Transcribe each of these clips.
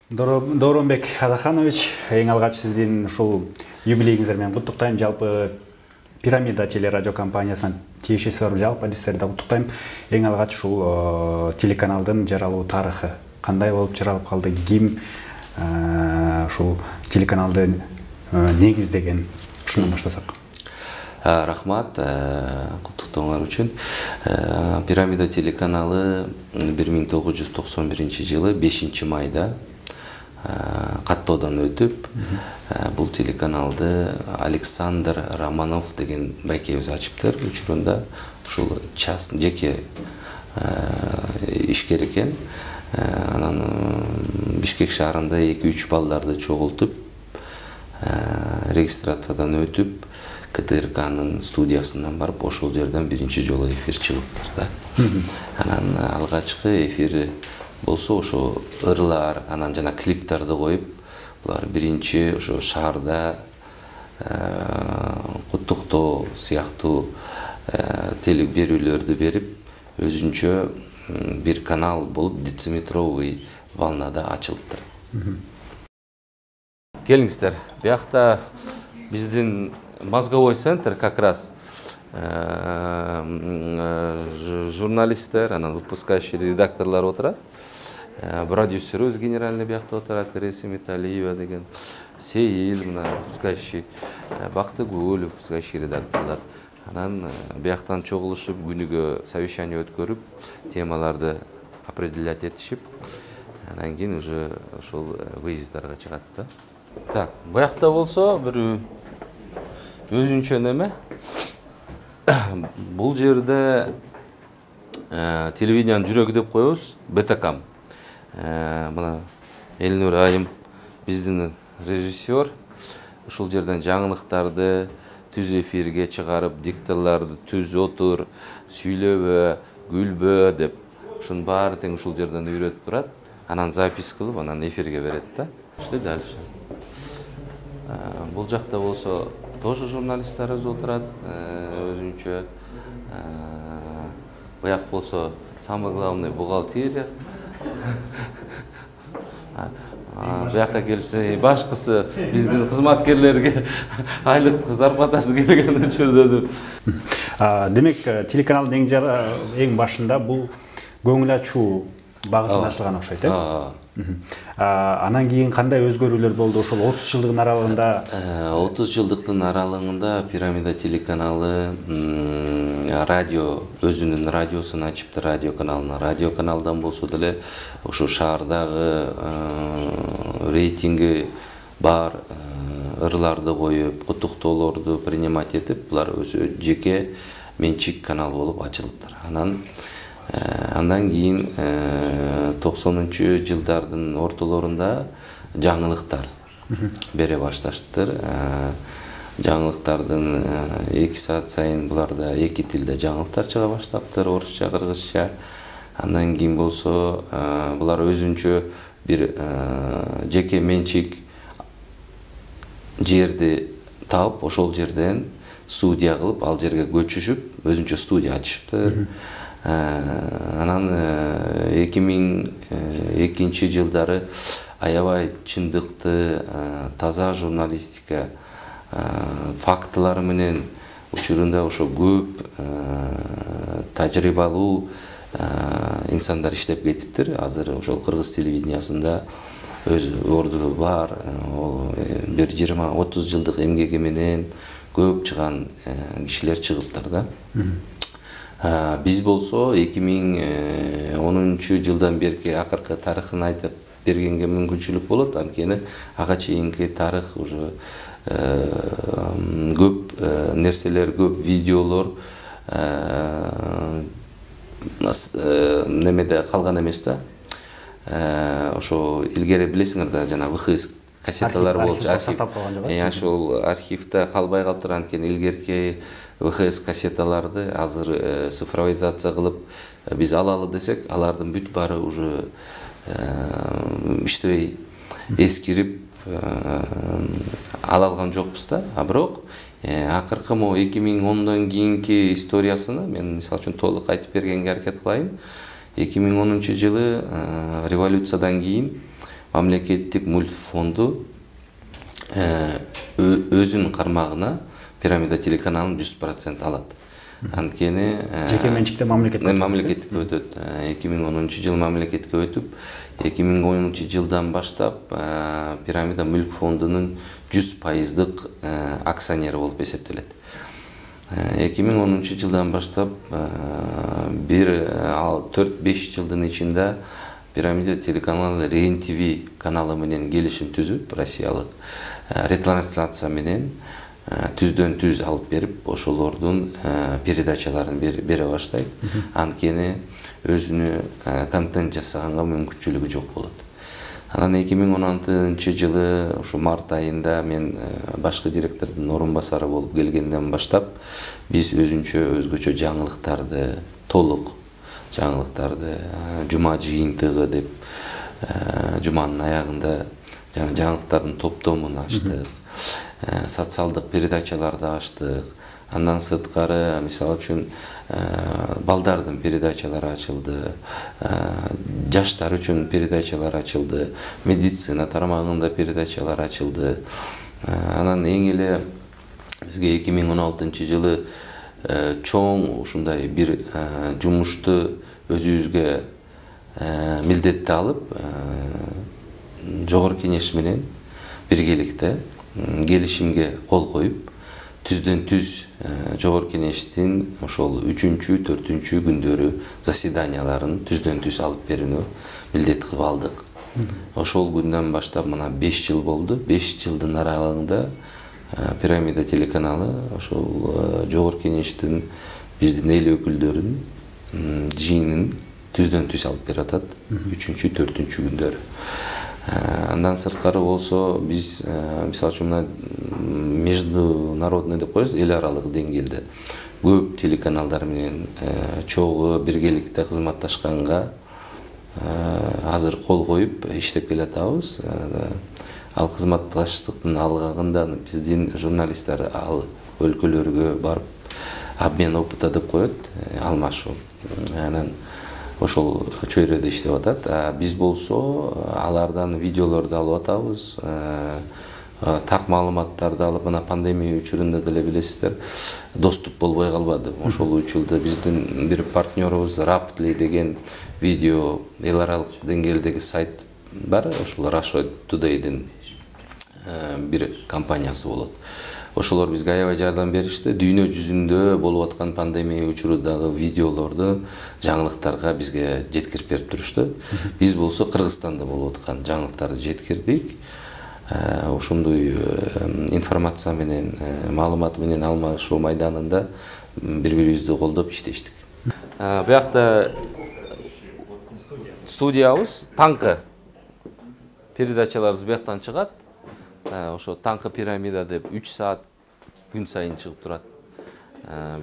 Дооронбек Адаханович, эң алгач сиздин ушул юбилейиңиздер менен куттуктайм. Жалпы Пирамида телерадио компаниясынан тиешеси бар жалпы адистерди куттуктайм. Эң алгач ушул телеканалдын жаралуу тарыхы кандай болуп жаралып калды, ким ушул телеканалды негиздеген, ушундан баштасак. Рахмат куттуктооңор үчүн. Пирамида телеканалы 1991 жылы 5 майда каттоодон өтүп, бул телеканалды Александр Романов деген байкебиз ачыптыр. Учурунда ушул жеке ишкер экен. Анан Бишкек шаарында 2-3 балдарды чогултуп, регистрациядан өтүп, КТРКнын студиясынан барып, ошол жерден биринчи жолу эфир чыгыптыр. Анан алгачкы эфир болсо ошо ырлар, анан жана клиптерди коюп, булар биринчи ошо шаарда куттуктоо сыяктуу теле берүүлөрдү берип, өзүнчө бир канал болуп, дециметровый волнада ачылыптыр. Келиңиздер, биякта биздин мозговой центр как раз журналисттер, анан выпускающий редакторлар отурат. Продюсерибиз генеральный биякта отурат, Ресим Италиева деген, Сейил, выпускающий, Бактыгүл, выпускающий редакторлар. Анан бияктан чогулушуп, күнүгө совещание өткөрүп, темаларды определять этишип, анан кийин уже ошол выездарга чыгат да. Так, биякта болсо бир өзүнчө неме. Бул жерде телевидениянын жүрөгү деп коебуз, БТК. Мына Элнур айым биздин режиссер. Ушул жерден жаңылыктарды түз эфирге чыгарып, дикторларды түз отур, сүйлөбө, күлбө деп, ушунун баары тең ушул жерден үйрөтүп турат. Анан запись кылып, анан эфирге берет да. Ушул дальше. Бул жакта болсо тоже журналисттарыбыз отурат, өзүнчө. Буяк болсо самый главный бухгалтерия. Буякка келип, башкысы биздин кызматкерлерге айлык зарплатасы келген учурда деп. Демек, телеканалдын эң башында бул көңүл ачуу багытын ачылган окшойт, Анан кийин кандай өзгөрүүлөр болду ошол 30 жылдыгын аралыгында? 30 жылдыктын аралыгында Пирамида телеканалы радио, өзүнүн радиосун ачыптыр, радио каналына. Радио каналдан болсо деле ошо шаардагы рейтинги бар ырларды коюп, куттуктоолорду принимать этип, булар өзү жеке менчик канал болуп ачылыптыр. Андан кийин 90 жылдардын ортолорунда жаңылыктар бере башташтыр. Жаңылыктардын 2 саат сайын буларда 2 тилде жаңылыктар чыга баштаптыр, орусча, кыргызча. Андан кийин болсо булар өзүнчө бир жеке менчик жерди таап, ошол жерден студия кылып, ал жерге көчүшүп, өзүнчө студия ачышыптыр. Анан 2002 жылдары аябай чындыкты, таза журналистика фактылары менен учурунда ошо көп тажрыйбалуу инсандар иштеп кетиптир. Азыр ошол кыргыз телевидениясында өз ордуну бар, бир 20-30 жылдык эмгеги менен көп чыган кишилер чыгыптыр да. Биз болсо 2010 жылдан берки акыркы тарыхын айтып бергенге мүмкүнчүлүк болот. Анткени ага чейинки тарых уже көп нерселер, көп видеолор немеде калган эмес да. Ошо илгери билесиңер да, жана ВХС кассеталар болчу, ошол архивде калбай калыптыр. Анткени илгерки ВХС кассеталарды азыр цифровизация кылып биз алалы десек, алардын бүт баары уже иштебей эскирип ала алган жокпуз да. Бирок акыркы 2010дон кийинки историясыны мен мисалы үчүн толук айтып бергенге аракет кылайын. 2010 жылы революциядан кийин мамлекеттик мульт фонду өзүнүн кармагына Пирамида телеканалын 100% алат. Анткени жеке менчикте мамлекетке өтөт. 2010 жыл мамлекетке өтүп, 2010 жылдан баштап Пирамида мүлк фондунун 100%дык акционери болуп эсептелет. 2010 жылдан баштап 4-5 жылдын ичинде Пирамида телеканалы РЕН-ТВ каналы менен келишим түзүп, россиялык ретрансляция менен түздөн-түз алып берип, ошолордун передачаларын бере баштайт. Анткени өзүнө контент жасаганга мүмкүнчүлүгү жок болот. Анан 2016 жылы ушу март айында мен башкы директордун орун басары болуп келгенден баштап биз өзгөчө жаңылыктарды, толук жаңылыктарды, жума жыйынтыгы деп жуманын аягында жаңылыктардын топтомун ачтык, социалдык передачаларды ачтык. Андан сырткары, мисалы үчүн, балдардын передачалары ачылды, жаштар үчүн передачалар ачылды, медицина тармагында передачалар ачылды. Анан эң эле бизге 2016 жылы чоң ушундай бир жумушту өзүбүзгө милдетти алып, жогорку кеңеш менен биргеликте келишимге кол коюп, түздөн-түз жогорку кеңештин ошол 3-4 күндөрү заседанияларын түздөн-түз алып берүүнү милдет кылып алдык. Ошол күндөн баштап мына 5 жыл болду. 5 жылдын аралыгында Пирамида телеканалы ошол жогорку кеңештин биздин эл өкүлдөрүнүн жыйынын түздөн-түз алып берип атат 3-4 күндөрү. Андан сырткары болсо биз мисалы үчүн международный деп коебуз, эл аралык деңгээлде көп телеканалдар менен чогуу биргеликте кызматташканга азыр кол коюп иштеп келатабыз. Ал кызматташтыктын алгагында биздин журналисттер ал өлкөлөргө барып обмен опыта деп коет, алмашуу. Анан ошол чөйрөдө иштеп атат. Биз болсо алардан видеолорду алып атабыз, так маалыматтарды алып, мына пандемия учурунда деле билесиздер, доступ болбой калбады. Ошол учурда биздин бир партнерубуз Rapidly деген видео эл аралык деңгээлдеги сайт бар, ошол Russia Today'дин бир компаниясы болот. Ошолор бизге аябай жардам беришти. Дүйнө жүзүндө болуп аткан пандемия учурудагы видеолорду жаңылыктарга бизге жеткирип берип турушту. Биз болсо Кыргызстанда болуп аткан жаңылыктарды жеткирдик. Ошондой информация менен, маалымат менен алмашуу майданында бири-бирибизди колдоп иштештик. Буякта студиябыз таңкы передачаларыбыз буяктан чыгат. Ошо таңкы пирамида деп 3 саат күн сайын чыгып турат.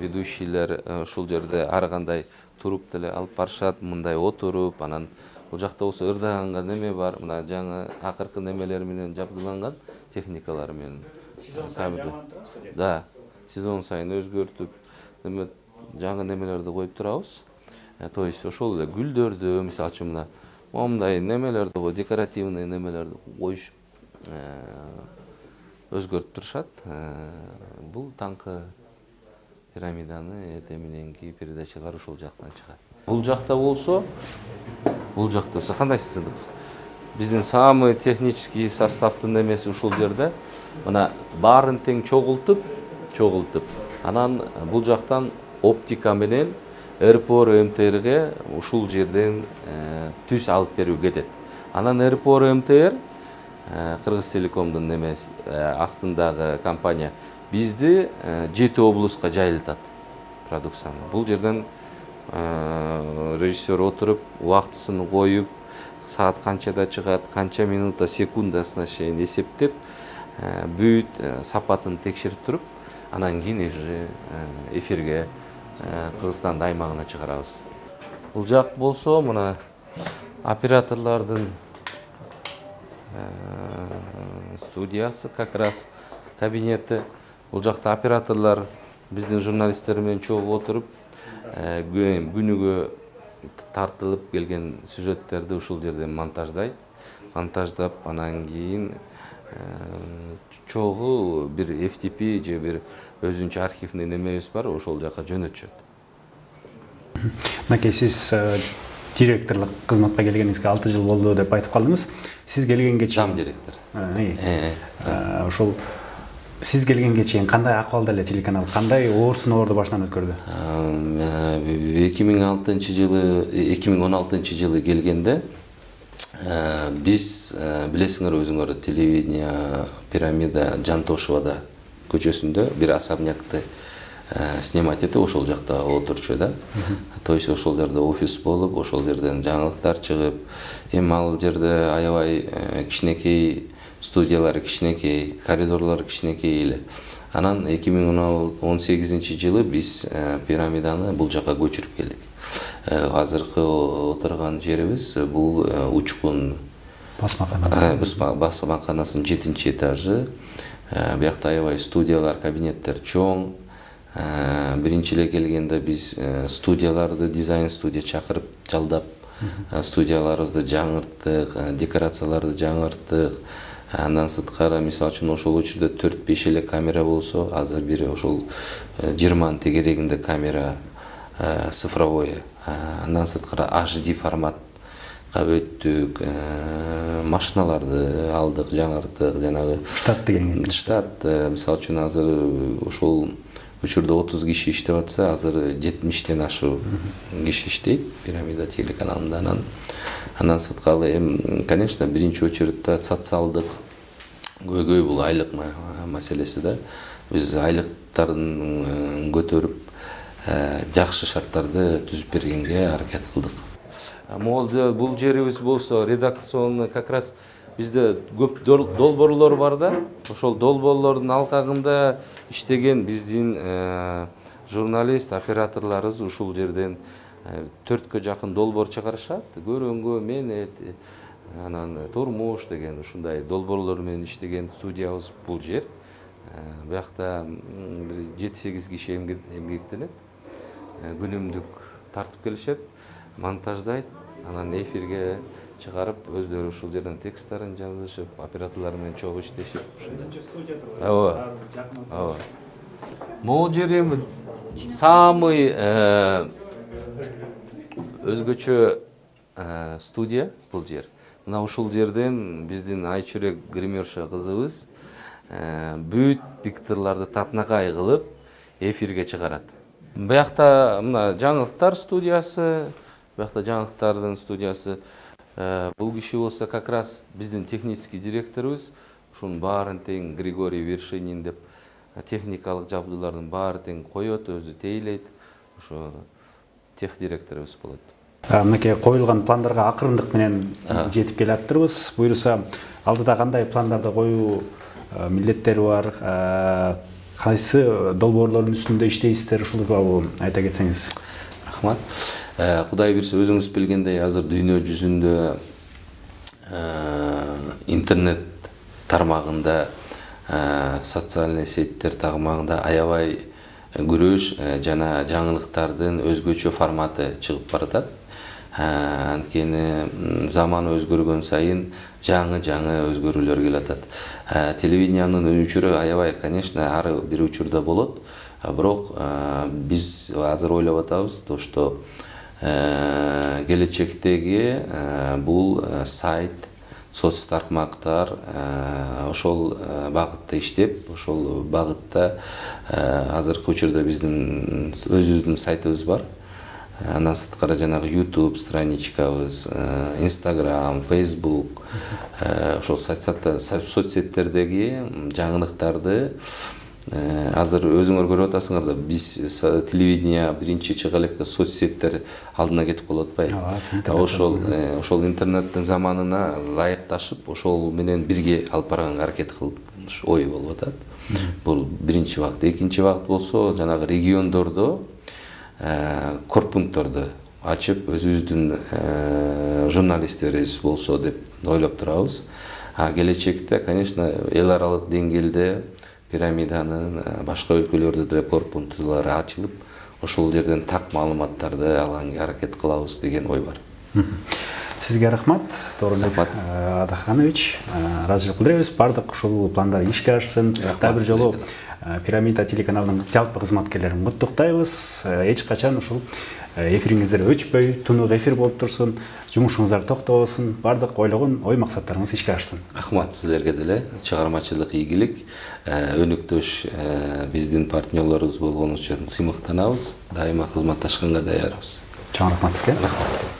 Ведущийлер ушул жерде ар кандай туруп деле алып барышат, мындай отуруп, анан бул жакта болсо ырдаганга неме бар, мына жаңы акыркы немелер менен жабдыланган техникалар менен. Да, сезон сайын өзгөртүп, жаңы немелерди коюп турабыз. То есть ошол эле гүлдөрдү, мисалы үчүн мына момундай немелерди, декоративный немелерди коюшуп өзгөртүп турушат. Бул таңкы пирамиданы эртең мененки передачалар ушул жактан чыгат. Бул жакта болсо, кандай сыздыгыз? Биздин самый технический составдын немеси ушул жерде. Мына баарын тең чогултуп, анан бул жактан оптика менен РПО МТРге ушул жерден түз алып берүү кетет. Анан РПО МТР Кыргыз Телекомдун немеси астындагы компания бизди 7 облуска жайылтат продукцияны. Бул жерден режиссер отуруп, убактысын коюп, саат канчада чыгат, канча минута секундасына чейин эсептеп, бүт сапатын текшерип туруп, анан кийин уже эфирге Кыргызстан аймагына чыгарабыз. Бул жак болсо, мына операторлордун студиясы, как раз кабинети. Бул жакта операторлор биздин журналисттер менен чогуу отуруп, күнүгө тартылып келген сюжеттерди ушул жерден монтаждайт. монтаждап, анан кийин чогуу бир FTP же бир өзүнчө архивный немебиз бар, ошол жака жөнөтүшөт. Мынакей сиз директорлук кызматка келгениңизге 6 жыл болду деп айтып калдыңыз. Сиз келгенге чейин Зам директор. Ошол сиз келгенге чейин кандай акыбалда эле телеканал, кандай оор сыноолорду башынан өткөрдү? 2016 жылы келгенде биз билесиңер өзүңөр телевидение Пирамида Жантошевада көчөсүндө бир особнякты снимать этип ошол жакта отурчу да. То есть ошол жерде офис болуп, ошол жерден жаңылыктар чыгып, эми ал жерде аябай кичинекей студиялар, кичинекей коридорлор, кичинекей эле. Анан 2018 жылы биз Пирамиданы бул жака көчүрүп келдик. Азыркы отурган жерибиз бул Учкун басмаканасынын 7-этажы. Биякта аябай студиялар, кабинеттер чоң. Биринчи эле келгенде биз студияларды, дизайн студия чакырып, жалдап, студияларыбызды жаңырттык, декорацияларды жаңырттык. Андан сырткары, мисалы үчүн ошол учурда 4-5 эле камера болсо, азыр бир ошол 20 тегерегинде камера цифровой. Андан сырткары HD форматка өттүк, машиналарды алдык, жаңырттык, жанагы штат деген. Штат, мисалы үчүн азыр ошол учурда 30 киши иштеп атса, азыр 70тен ашуу киши иштейт Пирамида телеканалында. Андан сырткары, конечно, биринчи очередде социалдык көйгөй бул айлык маселеси да. Биз айлыктарын көтөрүп, жакшы шарттарды түзүп бергенге аракет кылдык. Бул жерибиз болсо редакционный как раз бизде көп долбоорлор бар да. Ошол долбоорлордун алкагында иштеген биздин журналист, операторларыбыз ушул жерден 4кө жакын долбоор чыгарышат. Көрөнгө, Менет, анан Турмуш деген ушундай долбоорлор менен иштеген студиябыз бул жер. Биякта 7-8 киши эмгектенет. Күнүмдүк тартып келишет, монтаждайт, анан эфирге чыгарып, өздөрү ушул жерден тексттерин жазышып, операторлор менен чогуу иштешип, ушундай. Ооба. Могул жер эми самый өзгөчө студия бул жер. Мына ушул жерден биздин Айчүрек гримерша кызыбыз бүт дикторлорду татнакай кылып эфирге чыгарат. Биякта мына жаңылыктар студиясы, биякта жаңылыктардын студиясы. Бул киши болсо как раз биздин технический директорубуз, ушунун баарын тең Григорий Вершинин деп техникалык жабдуулардын баары тең коет, өзү тейлейт. Ошо тех директорубуз болот. Мынакей коюлган пландарга акырындык менен жетип келаптырбыз. Буюрса, алдыда кандай пландарды коюу милдеттери бар? Кайсы долбоорлордун үстүндө иштейсиздер, ушулду айта кетсеңиз. Рахмат. Кудай буйрса, өзүңүз билгендей, азыр дүйнө жүзүндө интернет тармагында, социальный сеттер тармагында аябай күрөш жана жаңылыктардын өзгөчө форматы чыгып баратат. Анткени заман өзгөргөн сайын жаңы өзгөрүүлөр келатат. Телевидениянын учуру аябай, конечно, ар бир учурда болот. Бирок биз азыр ойлоп атабыз, что келечектеги бул сайт, соц тармактар ошол багытта иштеп, ошол багытта азыркы учурда биздин өзүбүздүн сайтыбыз бар. Андан сырткары жанагы YouTube страничкабыз, Instagram, Facebook, ошол соцсеттердеги жаңылыктарды азыр өзүңөр көрүп атасыңар да, биз телевидение биринчи чыга электе соцсеттер алдына кетип калып атпайбы? Ошол интернеттин заманына ылайыкташып, ошол менен бирге алып барганга аракет кылып ой болуп атат. Бул биринчи багыт. Экинчи багыт болсо, жанагы региондордо корпунктторду ачып, өзүбүздүн журналисттерибиз болсо деп ойлоп турабыз. Келечекте, конечно, эл аралык деңгээлде Пирамиданын башка өлкөлөрдө деле корпункттары ачылып, ошол жерден так маалыматтарды алганга аракет кылабыз деген ой бар. Сизге рахмат, Торобек Адаханович. Ыраазычылык билдиребиз. Бардык ушул пландар ишке ашсын. Дагы бир жолу Пирамида телеканалынын жалпы кызматкерлерин куттуктайбыз. Эч качан ушул эфириңиздер өчпөй, тунук эфир болуп турсун, жумушуңуздар токтобосун, бардык ойлогон ой максаттарыңыз ишке ашсын. Рахмат силерге деле. Чыгармачылык ийгилик, өнүктүш биздин партнерлорубуз болгон үчүн сыймыктанабыз. Дайыма кызматташканга даярбыз. Чоң рахмат сизге. Рахмат.